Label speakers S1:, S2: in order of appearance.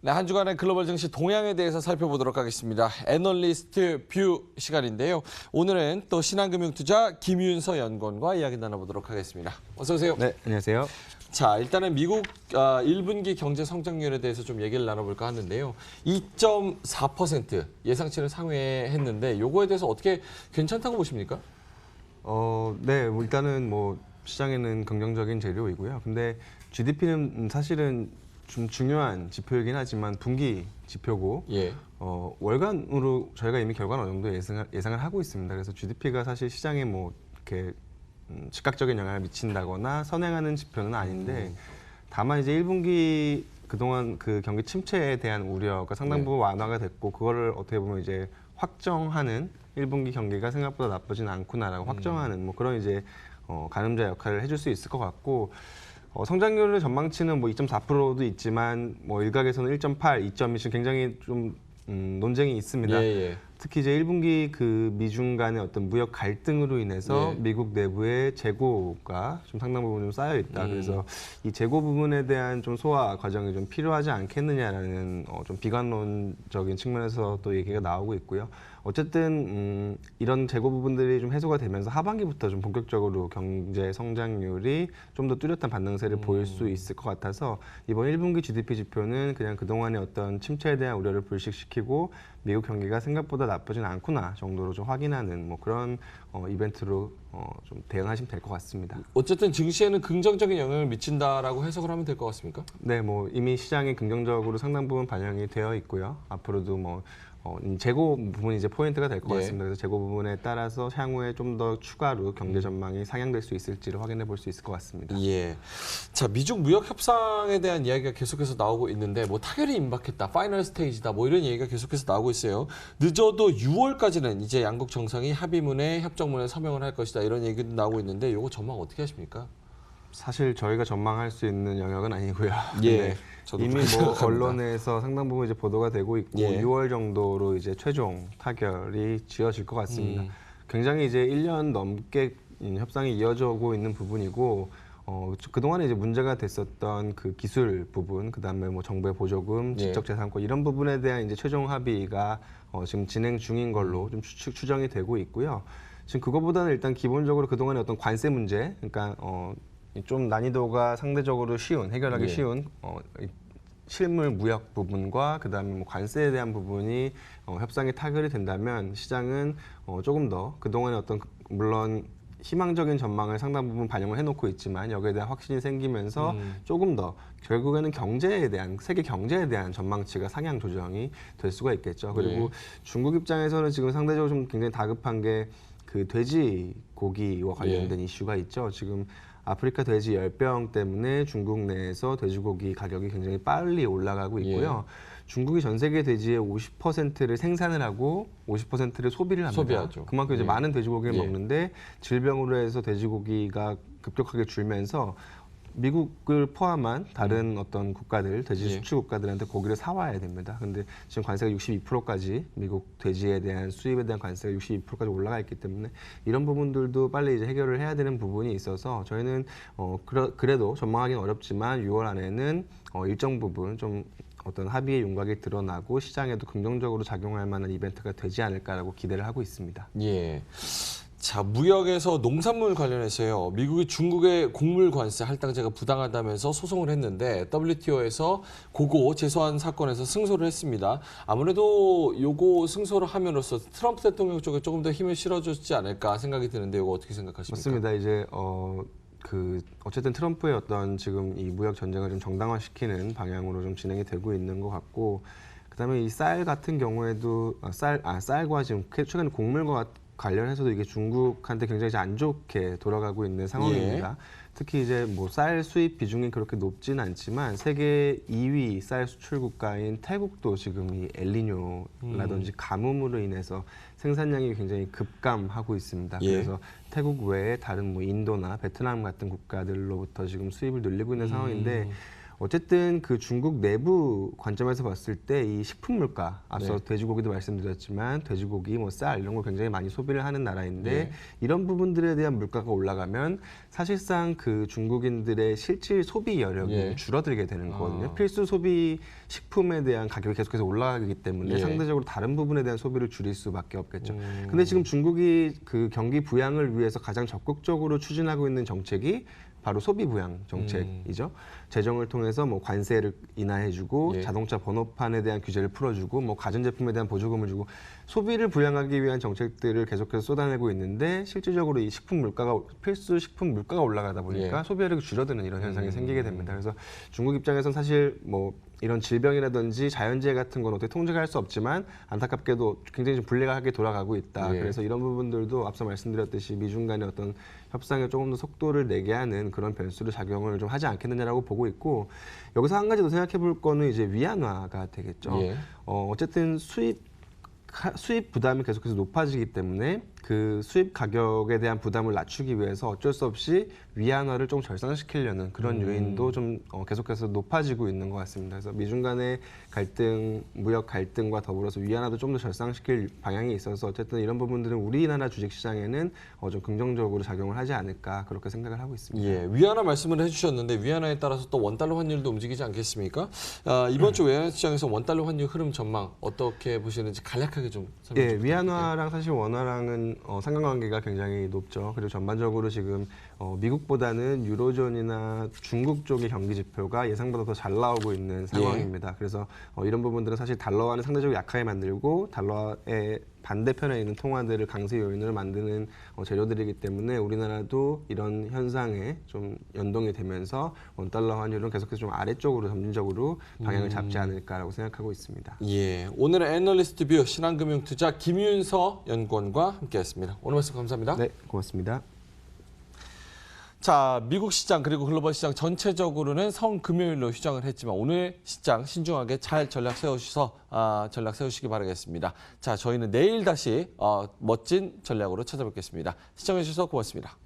S1: 네, 한 주간의 글로벌 증시 동향에 대해서 살펴보도록 하겠습니다. 애널리스트 뷰 시간인데요. 오늘은 또 신한금융투자 김윤서 연구원과 이야기 나눠보도록 하겠습니다. 어서 오세요.
S2: 네, 안녕하세요.
S1: 자, 일단은 미국 1분기 경제 성장률에 대해서 좀 얘기를 나눠볼까 하는데요. 2.4% 예상치를 상회했는데 요거에 대해서 어떻게 괜찮다고 보십니까?
S2: 네, 일단은 시장에는 긍정적인 재료이고요. 근데 GDP는 사실은 좀 중요한 지표이긴 하지만 분기 지표고
S1: 예.
S2: 월간으로 저희가 이미 결과는 어느 정도 예상을 하고 있습니다. 그래서 GDP가 사실 시장에 이렇게 즉각적인 영향을 미친다거나 선행하는 지표는 아닌데 다만 이제 1분기 그동안 그 경기 침체에 대한 우려가 상당 부분 완화가 됐고 그거를 어떻게 보면 이제 확정하는 1분기 경기가 생각보다 나쁘진 않구나라고 확정하는 그런 이제 가늠자 역할을 해줄 수 있을 것 같고 성장률의 전망치는 2.4%도 있지만 일각에서는 1.8, 2.2 지금 굉장히 좀 논쟁이 있습니다.
S1: 예.
S2: 특히 이제 1분기 그 미중 간의 어떤 무역 갈등으로 인해서 미국 내부의 재고가 좀 상당 부분 좀 쌓여 있다. 그래서 이 재고 부분에 대한 좀 소화 과정이 좀 필요하지 않겠느냐라는 좀 비관론적인 측면에서 또 얘기가 나오고 있고요. 어쨌든 이런 재고 부분들이 좀 해소가 되면서 하반기부터 좀 본격적으로 경제 성장률이 좀 더 뚜렷한 반등세를 보일 수 있을 것 같아서 이번 1분기 GDP 지표는 그냥 그동안의 어떤 침체에 대한 우려를 불식시키고 미국 경기가 생각보다 나쁘진 않구나 정도로 좀 확인하는 그런 이벤트로 좀 대응하시면 될 것 같습니다.
S1: 어쨌든 증시에는 긍정적인 영향을 미친다라고 해석을 하면 될 것 같습니까?
S2: 네, 이미 시장에 긍정적으로 상당 부분 반영이 되어 있고요. 앞으로도 재고 부분이 이제 포인트가 될 것 같습니다. 그래서 재고 부분에 따라서 향후에 좀 더 추가로 경제 전망이 상향될 수 있을지를 확인해 볼 수 있을 것 같습니다.
S1: 예. 자, 미중 무역 협상에 대한 이야기가 계속해서 나오고 있는데 타결이 임박했다, 파이널 스테이지다, 이런 얘기가 계속해서 나오고 있어요. 늦어도 6월까지는 이제 양국 정상이 합의문에 협정문에 서명을 할 것이다, 이런 얘기도 나오고 있는데 요거 전망 어떻게 하십니까?
S2: 사실 저희가 전망할 수 있는 영역은 아니고요.
S1: 예. 저도
S2: 이미
S1: 생각합니다.
S2: 언론에서 상당 부분 이제 보도가 되고 있고 6월 정도로 이제 최종 타결이 지어질 것 같습니다. 굉장히 이제 1년 넘게 협상이 이어져 오고 있는 부분이고 그동안에 이제 문제가 됐었던 그 기술 부분, 그다음에 정부의 보조금, 지적재산권 이런 부분에 대한 이제 최종 합의가 지금 진행 중인 걸로 좀 추정이 되고 있고요. 지금 그거보다는 일단 기본적으로 그동안의 어떤 관세 문제, 그러니까 좀 난이도가 상대적으로 쉬운, 해결하기 쉬운 실물 무역 부분과 그다음에 관세에 대한 부분이 협상이 타결이 된다면 시장은 조금 더 그동안의 어떤 물론 희망적인 전망을 상당 부분 반영을 해놓고 있지만 여기에 대한 확신이 생기면서 조금 더 결국에는 경제에 대한 세계 경제에 대한 전망치가 상향 조정이 될 수가 있겠죠. 그리고 중국 입장에서는 지금 상대적으로 좀 굉장히 다급한 게 그 돼지고기와 관련된 이슈가 있죠. 지금 아프리카 돼지 열병 때문에 중국 내에서 돼지고기 가격이 굉장히 빨리 올라가고 있고요. 중국이 전 세계 돼지의 50%를 생산을 하고 50%를 소비를 합니다.
S1: 소비하죠.
S2: 그만큼 이제 많은 돼지고기를 먹는데 질병으로 해서 돼지고기가 급격하게 줄면서 미국을 포함한 다른 어떤 국가들, 돼지 수출 국가들한테 고기를 사와야 됩니다. 근데 지금 관세가 62%까지 미국 돼지에 대한 수입에 대한 관세가 62%까지 올라가 있기 때문에 이런 부분들도 빨리 이제 해결을 해야 되는 부분이 있어서 저희는 그래도 전망하기는 어렵지만 6월 안에는 일정 부분 좀 어떤 합의의 윤곽이 드러나고 시장에도 긍정적으로 작용할 만한 이벤트가 되지 않을까라고 기대를 하고 있습니다.
S1: 예. 자, 무역에서 농산물 관련해서요. 미국이 중국의 곡물 관세 할당제가 부당하다면서 소송을 했는데 WTO에서 그거 제소한 사건에서 승소를 했습니다. 아무래도 요거 승소를 함으로써 트럼프 대통령 쪽에 조금 더 힘을 실어줬지 않을까 생각이 드는데 이거 어떻게 생각하십니까?
S2: 맞습니다. 이제 어쨌든 트럼프의 어떤 지금 이 무역 전쟁을 좀 정당화시키는 방향으로 좀 진행이 되고 있는 것 같고, 그다음에 이 쌀 같은 경우에도 쌀과 지금 최근 곡물과 관련해서도 이게 중국한테 굉장히 안 좋게 돌아가고 있는 상황입니다. 특히 이제 쌀 수입 비중이 그렇게 높지는 않지만 세계 2위 쌀 수출 국가인 태국도 지금 이 엘니뇨라든지 가뭄으로 인해서 생산량이 굉장히 급감하고 있습니다. 그래서 태국 외에 다른 인도나 베트남 같은 국가들로부터 지금 수입을 늘리고 있는 상황인데 어쨌든 그 중국 내부 관점에서 봤을 때 이 식품 물가, 앞서
S1: 네.
S2: 돼지고기도 말씀드렸지만 돼지고기, 뭐 쌀 이런 걸 굉장히 많이 소비를 하는 나라인데
S1: 네.
S2: 이런 부분들에 대한 물가가 올라가면 사실상 그 중국인들의 실질 소비 여력이
S1: 예.
S2: 줄어들게 되는 거거든요.
S1: 아.
S2: 필수 소비 식품에 대한 가격이 계속해서 올라가기 때문에
S1: 예.
S2: 상대적으로 다른 부분에 대한 소비를 줄일 수밖에 없겠죠. 근데 지금 중국이 그 경기 부양을 위해서 가장 적극적으로 추진하고 있는 정책이 바로 소비 부양 정책이죠. 재정을 통해서 뭐 관세를 인하해주고
S1: 예.
S2: 자동차 번호판에 대한 규제를 풀어주고 뭐 가전제품에 대한 보조금을 주고 소비를 부양하기 위한 정책들을 계속해서 쏟아내고 있는데 실질적으로 이 식품 물가가 필수 식품 물가가 올라가다 보니까
S1: 예.
S2: 소비력이 줄어드는 이런 현상이 생기게 됩니다. 그래서 중국 입장에서는 사실 뭐 이런 질병이라든지 자연재해 같은 건 어떻게 통제가 할 수 없지만 안타깝게도 굉장히 좀 불리하게 돌아가고 있다.
S1: 예.
S2: 그래서 이런 부분들도 앞서 말씀드렸듯이 미중 간의 어떤 협상에 조금 더 속도를 내게 하는 그런 변수를 작용을 좀 하지 않겠느냐라고 보고 있고 여기서 한 가지 더 생각해 볼 거는 이제 위안화가 되겠죠.
S1: 예.
S2: 어쨌든 수입 부담이 계속해서 높아지기 때문에 그 수입 가격에 대한 부담을 낮추기 위해서 어쩔 수 없이 위안화를 좀 절상시키려는 그런 요인도 좀 계속해서 높아지고 있는 것 같습니다. 그래서 미중 간의 갈등, 무역 갈등과 더불어서 위안화도 좀 더 절상시킬 방향이 있어서 어쨌든 이런 부분들은 우리나라 주식시장에는 좀 긍정적으로 작용을 하지 않을까 그렇게 생각을 하고 있습니다.
S1: 예, 위안화 말씀을 해주셨는데 위안화에 따라서 또 원달러 환율도 움직이지 않겠습니까? 이번 주 외환 시장에서 원달러 환율 흐름 전망 어떻게 보시는지 간략하게 좀 설명
S2: 예,
S1: 좀 부탁드릴게요.
S2: 위안화랑 사실 원화랑은 상관관계가 굉장히 높죠. 그리고 전반적으로 지금 미국보다는 유로존이나 중국 쪽의 경기 지표가 예상보다 더 잘 나오고 있는 상황입니다. 그래서 이런 부분들은 사실 달러화는 상대적으로 약하게 만들고 달러의 반대편에 있는 통화들을 강세 요인으로 만드는 재료들이기 때문에 우리나라도 이런 현상에 좀 연동이 되면서 원달러 환율은 계속해서 좀 아래쪽으로 점진적으로 방향을 잡지 않을까라고 생각하고 있습니다.
S1: 예, 오늘의 애널리스트 뷰 신한금융투자 김윤서 연구원과 함께했습니다. 오늘 말씀 감사합니다.
S2: 네, 고맙습니다.
S1: 자, 미국 시장 그리고 글로벌 시장 전체적으로는 성금요일로 휴장을 했지만 오늘 시장 신중하게 잘 전략 세우시기 바라겠습니다. 자, 저희는 내일 다시 멋진 전략으로 찾아뵙겠습니다. 시청해 주셔서 고맙습니다.